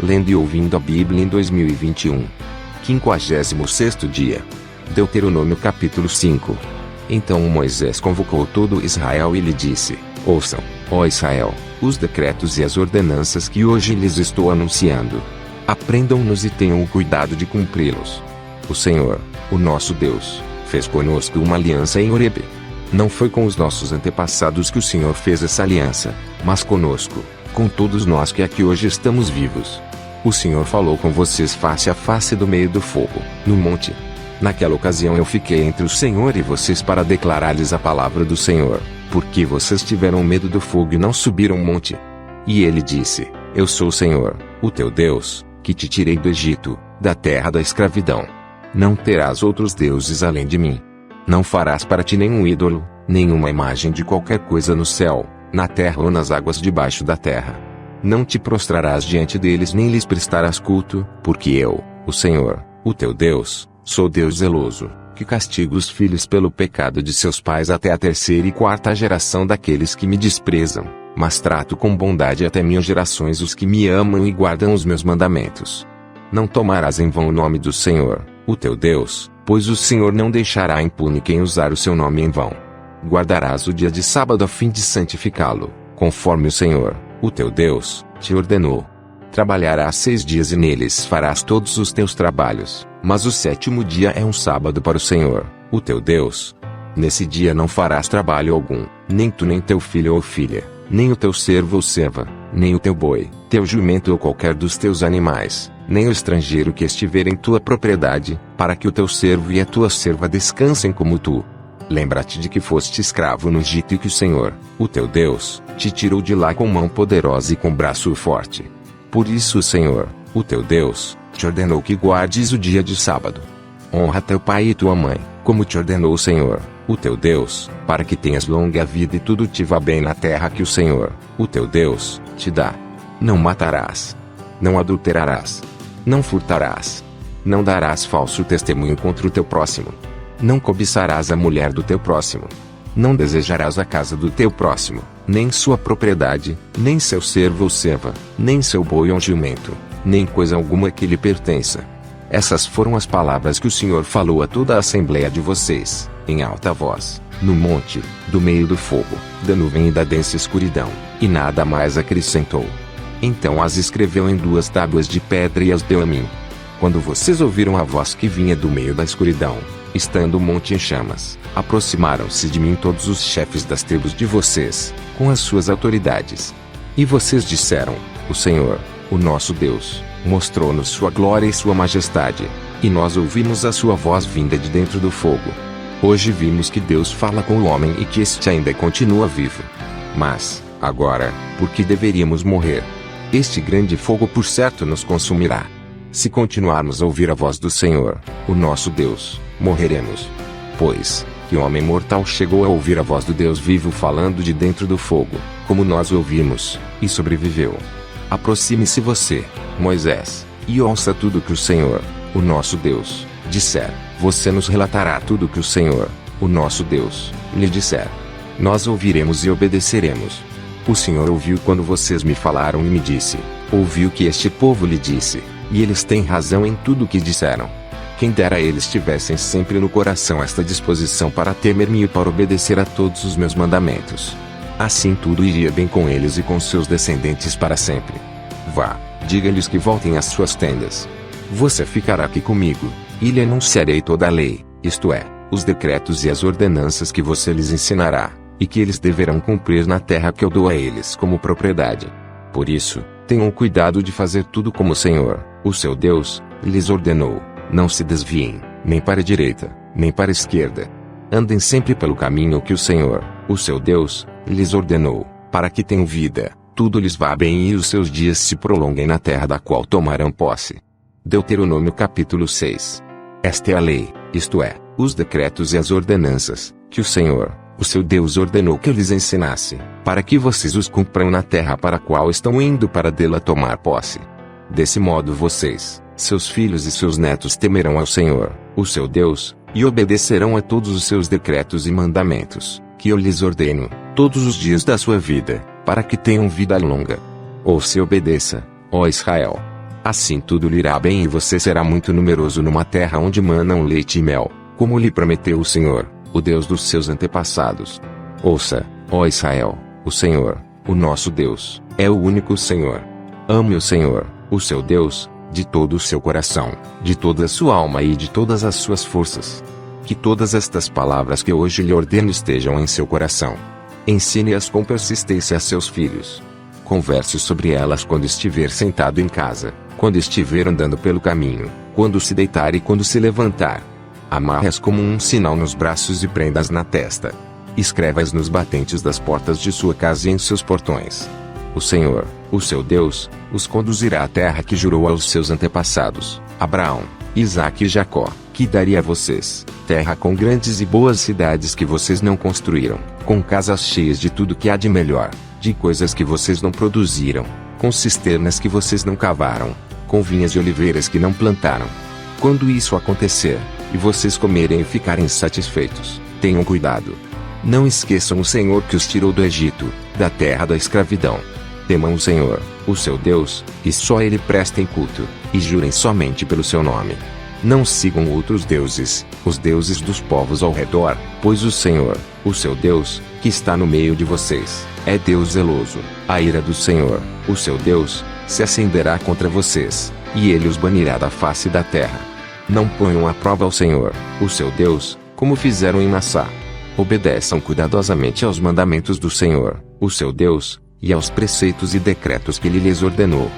lendo e ouvindo a Bíblia em 2021. 56º dia. Deuteronômio capítulo 5. Então Moisés convocou todo Israel e lhe disse: Ouçam, ó Israel, os decretos e as ordenanças que hoje lhes estou anunciando. Aprendam-nos e tenham o cuidado de cumpri-los. O Senhor, o nosso Deus, fez conosco uma aliança em Horebe. Não foi com os nossos antepassados que o Senhor fez essa aliança, mas conosco, com todos nós que aqui hoje estamos vivos. O Senhor falou com vocês face a face do meio do fogo, no monte. Naquela ocasião eu fiquei entre o Senhor e vocês para declarar-lhes a palavra do Senhor, porque vocês tiveram medo do fogo e não subiram o monte. E ele disse: Eu sou o Senhor, o teu Deus, que te tirei do Egito, da terra da escravidão. Não terás outros deuses além de mim. Não farás para ti nenhum ídolo, nenhuma imagem de qualquer coisa no céu, na terra ou nas águas debaixo da terra. Não te prostrarás diante deles nem lhes prestarás culto, porque eu, o Senhor, o teu Deus, sou Deus zeloso, que castigo os filhos pelo pecado de seus pais até a 3ª e 4ª geração daqueles que me desprezam, mas trato com bondade até 1000 gerações os que me amam e guardam os meus mandamentos. Não tomarás em vão o nome do Senhor, o teu Deus, pois o Senhor não deixará impune quem usar o seu nome em vão. Guardarás o dia de sábado a fim de santificá-lo, conforme o Senhor, o teu Deus, te ordenou. Trabalharás 6 dias e neles farás todos os teus trabalhos, mas o 7º dia é um sábado para o Senhor, o teu Deus. Nesse dia não farás trabalho algum, nem tu nem teu filho ou filha, nem o teu servo ou serva, nem o teu boi, teu jumento ou qualquer dos teus animais, nem o estrangeiro que estiver em tua propriedade, para que o teu servo e a tua serva descansem como tu. Lembra-te de que foste escravo no Egito e que o Senhor, o teu Deus, te tirou de lá com mão poderosa e com braço forte. Por isso o Senhor, o teu Deus, te ordenou que guardes o dia de sábado. Honra teu pai e tua mãe, como te ordenou o Senhor, o teu Deus, para que tenhas longa vida e tudo te vá bem na terra que o Senhor, o teu Deus, te dá. Não matarás. Não adulterarás. Não furtarás. Não darás falso testemunho contra o teu próximo. Não cobiçarás a mulher do teu próximo. Não desejarás a casa do teu próximo, nem sua propriedade, nem seu servo ou serva, nem seu boi ou jumento, nem coisa alguma que lhe pertença. Essas foram as palavras que o Senhor falou a toda a assembleia de vocês, em alta voz, no monte, do meio do fogo, da nuvem e da densa escuridão, e nada mais acrescentou. Então as escreveu em 2 tábuas de pedra e as deu a mim. Quando vocês ouviram a voz que vinha do meio da escuridão, estando o monte em chamas, aproximaram-se de mim todos os chefes das tribos de vocês, com as suas autoridades. E vocês disseram: O Senhor, o nosso Deus, mostrou-nos sua glória e sua majestade, e nós ouvimos a sua voz vinda de dentro do fogo. Hoje vimos que Deus fala com o homem e que este ainda continua vivo. Mas, agora, por que deveríamos morrer? Este grande fogo por certo nos consumirá. Se continuarmos a ouvir a voz do Senhor, o nosso Deus, morreremos. Pois, que homem mortal chegou a ouvir a voz do Deus vivo falando de dentro do fogo, como nós ouvimos, e sobreviveu? Aproxime-se você, Moisés, e ouça tudo que o Senhor, o nosso Deus, disser. Você nos relatará tudo que o Senhor, o nosso Deus, lhe disser. Nós ouviremos e obedeceremos. O Senhor ouviu quando vocês me falaram e me disse: ouviu que este povo lhe disse, e eles têm razão em tudo o que disseram. Quem dera eles tivessem sempre no coração esta disposição para temer-me e para obedecer a todos os meus mandamentos. Assim tudo iria bem com eles e com seus descendentes para sempre. Vá, diga-lhes que voltem às suas tendas. Você ficará aqui comigo, e lhe anunciarei toda a lei, isto é, os decretos e as ordenanças que você lhes ensinará, e que eles deverão cumprir na terra que eu dou a eles como propriedade. Por isso, tenham cuidado de fazer tudo como o Senhor, o seu Deus, lhes ordenou. Não se desviem, nem para a direita, nem para a esquerda. Andem sempre pelo caminho que o Senhor, o seu Deus, lhes ordenou, para que tenham vida, tudo lhes vá bem e os seus dias se prolonguem na terra da qual tomarão posse. Deuteronômio capítulo 6. Esta é a lei, isto é, os decretos e as ordenanças, que o Senhor, o seu Deus ordenou que eu lhes ensinasse, para que vocês os cumpram na terra para a qual estão indo para dela tomar posse. Desse modo vocês, seus filhos e seus netos temerão ao Senhor, o seu Deus, e obedecerão a todos os seus decretos e mandamentos, que eu lhes ordeno, todos os dias da sua vida, para que tenham vida longa. Ouça e obedeça, ó Israel. Assim tudo lhe irá bem e você será muito numeroso numa terra onde manam leite e mel, como lhe prometeu o Senhor, o Deus dos seus antepassados. Ouça, ó Israel, o Senhor, o nosso Deus, é o único Senhor. Ame o Senhor, o seu Deus, de todo o seu coração, de toda a sua alma e de todas as suas forças. Que todas estas palavras que hoje lhe ordeno estejam em seu coração. Ensine-as com persistência a seus filhos. Converse sobre elas quando estiver sentado em casa, quando estiver andando pelo caminho, quando se deitar e quando se levantar. Amarre-as como um sinal nos braços e prenda-as na testa. Escreva-as nos batentes das portas de sua casa e em seus portões. O Senhor, o seu Deus, os conduzirá à terra que jurou aos seus antepassados, Abraão, Isaque e Jacó, que daria a vocês, terra com grandes e boas cidades que vocês não construíram, com casas cheias de tudo que há de melhor, de coisas que vocês não produziram, com cisternas que vocês não cavaram, com vinhas e oliveiras que não plantaram. Quando isso acontecer, e vocês comerem e ficarem satisfeitos, tenham cuidado. Não esqueçam o Senhor que os tirou do Egito, da terra da escravidão. Temam o Senhor, o seu Deus, e só Ele prestem culto, e jurem somente pelo seu nome. Não sigam outros deuses, os deuses dos povos ao redor, pois o Senhor, o seu Deus, que está no meio de vocês, é Deus zeloso. A ira do Senhor, o seu Deus, se acenderá contra vocês, e Ele os banirá da face da terra. Não ponham à prova ao Senhor, o seu Deus, como fizeram em Massá. Obedeçam cuidadosamente aos mandamentos do Senhor, o seu Deus, e aos preceitos e decretos que Ele lhes ordenou.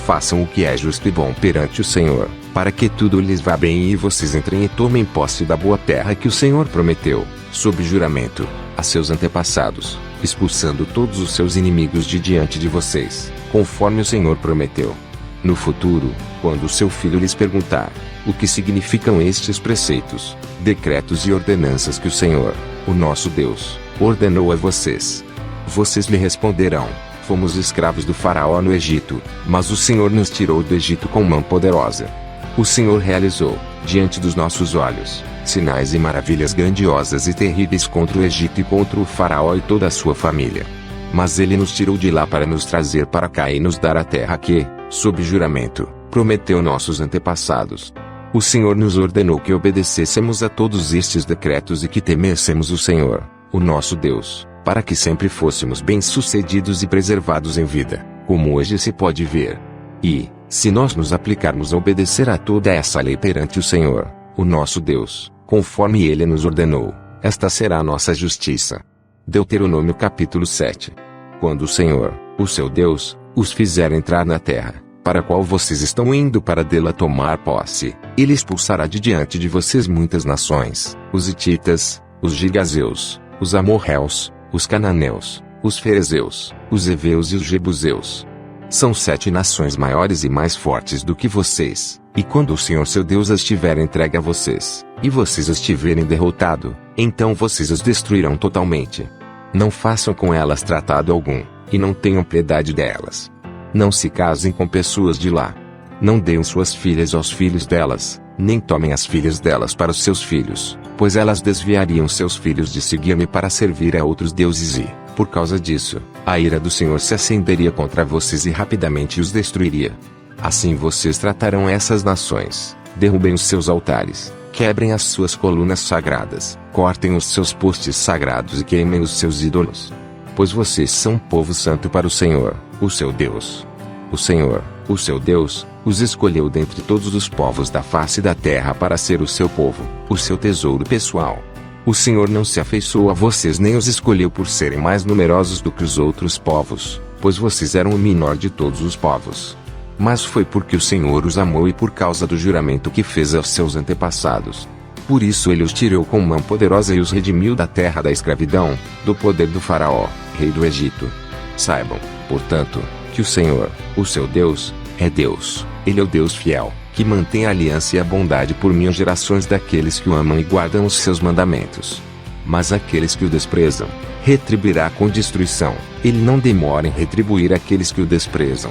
Façam o que é justo e bom perante o Senhor, para que tudo lhes vá bem e vocês entrem e tomem posse da boa terra que o Senhor prometeu, sob juramento, a seus antepassados, expulsando todos os seus inimigos de diante de vocês, conforme o Senhor prometeu. No futuro, quando o seu filho lhes perguntar, o que significam estes preceitos, decretos e ordenanças que o Senhor, o nosso Deus, ordenou a vocês, vocês lhe responderão: fomos escravos do faraó no Egito, mas o Senhor nos tirou do Egito com mão poderosa. O Senhor realizou, diante dos nossos olhos, sinais e maravilhas grandiosas e terríveis contra o Egito e contra o faraó e toda a sua família. Mas Ele nos tirou de lá para nos trazer para cá e nos dar a terra que, sob juramento, prometeu nossos antepassados. O Senhor nos ordenou que obedecêssemos a todos estes decretos e que temêssemos o Senhor, o nosso Deus, para que sempre fôssemos bem-sucedidos e preservados em vida, como hoje se pode ver. E, se nós nos aplicarmos a obedecer a toda essa lei perante o Senhor, o nosso Deus, conforme Ele nos ordenou, esta será a nossa justiça. Deuteronômio capítulo 7. Quando o Senhor, o seu Deus, os fizer entrar na terra, para a qual vocês estão indo para dela tomar posse, Ele expulsará de diante de vocês muitas nações, os hititas, os gigazeus, os amorreus, os cananeus, os ferezeus, os heveus e os jebuseus. São 7 nações maiores e mais fortes do que vocês, e quando o Senhor seu Deus as tiver entregue a vocês, e vocês as tiverem derrotado, então vocês as destruirão totalmente. Não façam com elas tratado algum, e não tenham piedade delas. Não se casem com pessoas de lá. Não deem suas filhas aos filhos delas, nem tomem as filhas delas para os seus filhos, pois elas desviariam seus filhos de seguir-me para servir a outros deuses e, por causa disso, a ira do Senhor se acenderia contra vocês e rapidamente os destruiria. Assim vocês tratarão essas nações, derrubem os seus altares, quebrem as suas colunas sagradas, cortem os seus postes sagrados e queimem os seus ídolos. Pois vocês são um povo santo para o Senhor, o seu Deus. O Senhor, o seu Deus, os escolheu dentre todos os povos da face da terra para ser o seu povo, o seu tesouro pessoal. O Senhor não se afeiçoou a vocês nem os escolheu por serem mais numerosos do que os outros povos, pois vocês eram o menor de todos os povos. Mas foi porque o Senhor os amou e por causa do juramento que fez aos seus antepassados. Por isso Ele os tirou com mão poderosa e os redimiu da terra da escravidão, do poder do faraó, rei do Egito. Saibam, portanto, que o Senhor, o seu Deus, é Deus. Ele é o Deus fiel, que mantém a aliança e a bondade por 1000 gerações daqueles que o amam e guardam os seus mandamentos. Mas aqueles que o desprezam, retribuirá com destruição. Ele não demora em retribuir aqueles que o desprezam.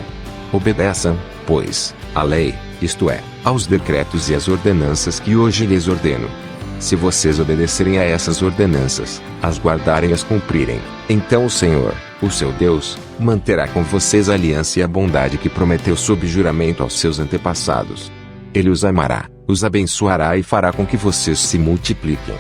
Obedeçam, pois, a lei, isto é, aos decretos e às ordenanças que hoje lhes ordeno. Se vocês obedecerem a essas ordenanças, as guardarem e as cumprirem, então o Senhor, o seu Deus, manterá com vocês a aliança e a bondade que prometeu sob juramento aos seus antepassados. Ele os amará, os abençoará e fará com que vocês se multipliquem.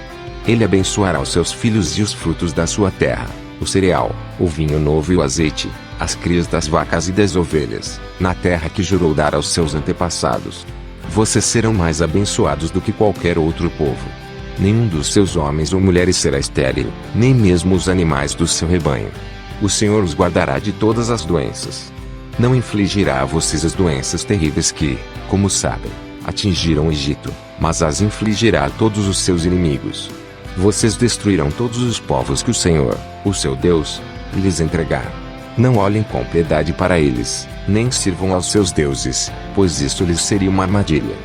Ele abençoará os seus filhos e os frutos da sua terra, o cereal, o vinho novo e o azeite, as crias das vacas e das ovelhas, na terra que jurou dar aos seus antepassados. Vocês serão mais abençoados do que qualquer outro povo. Nenhum dos seus homens ou mulheres será estéril, nem mesmo os animais do seu rebanho. O Senhor os guardará de todas as doenças. Não infligirá a vocês as doenças terríveis que, como sabem, atingiram o Egito, mas as infligirá a todos os seus inimigos. Vocês destruirão todos os povos que o Senhor, o seu Deus, lhes entregar. Não olhem com piedade para eles, nem sirvam aos seus deuses, pois isso lhes seria uma armadilha.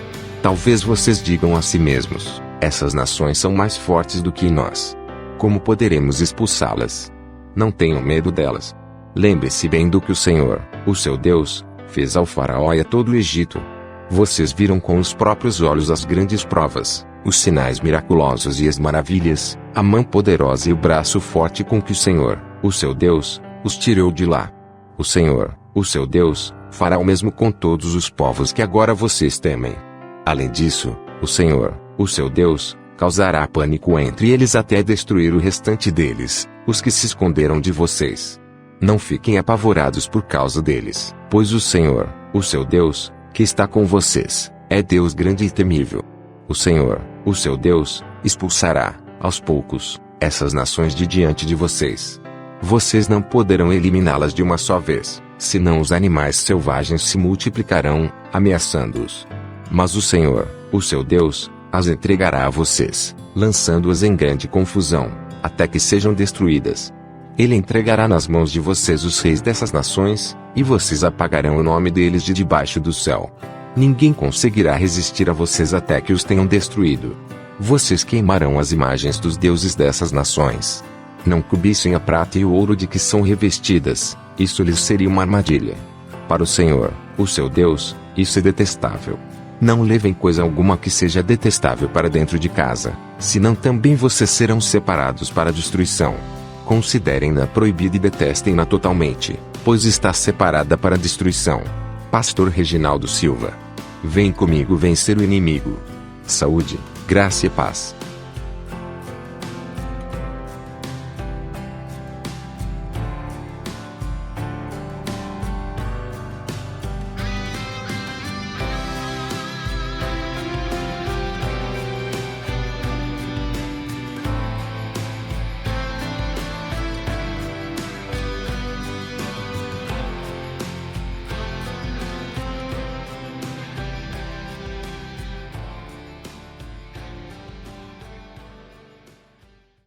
Talvez vocês digam a si mesmos: essas nações são mais fortes do que nós. Como poderemos expulsá-las? Não tenham medo delas. Lembre-se bem do que o Senhor, o seu Deus, fez ao Faraó e a todo o Egito. Vocês viram com os próprios olhos as grandes provas, os sinais miraculosos e as maravilhas, a mão poderosa e o braço forte com que o Senhor, o seu Deus, os tirou de lá. O Senhor, o seu Deus, fará o mesmo com todos os povos que agora vocês temem. Além disso, o Senhor, o seu Deus, causará pânico entre eles até destruir o restante deles, os que se esconderam de vocês. Não fiquem apavorados por causa deles, pois o Senhor, o seu Deus, que está com vocês, é Deus grande e temível. O Senhor, o seu Deus, expulsará, aos poucos, essas nações de diante de vocês. Vocês não poderão eliminá-las de uma só vez, senão os animais selvagens se multiplicarão, ameaçando-os. Mas o Senhor, o seu Deus, as entregará a vocês, lançando-as em grande confusão, até que sejam destruídas. Ele entregará nas mãos de vocês os reis dessas nações, e vocês apagarão o nome deles de debaixo do céu. Ninguém conseguirá resistir a vocês até que os tenham destruído. Vocês queimarão as imagens dos deuses dessas nações. Não cobiçem a prata e o ouro de que são revestidas, isso lhes seria uma armadilha. Para o Senhor, o seu Deus, isso é detestável. Não levem coisa alguma que seja detestável para dentro de casa, senão também vocês serão separados para a destruição. Considerem-na proibida e detestem-na totalmente, pois está separada para a destruição. Pastor Reginaldo Silva. Vem comigo vencer o inimigo. Saúde, graça e paz.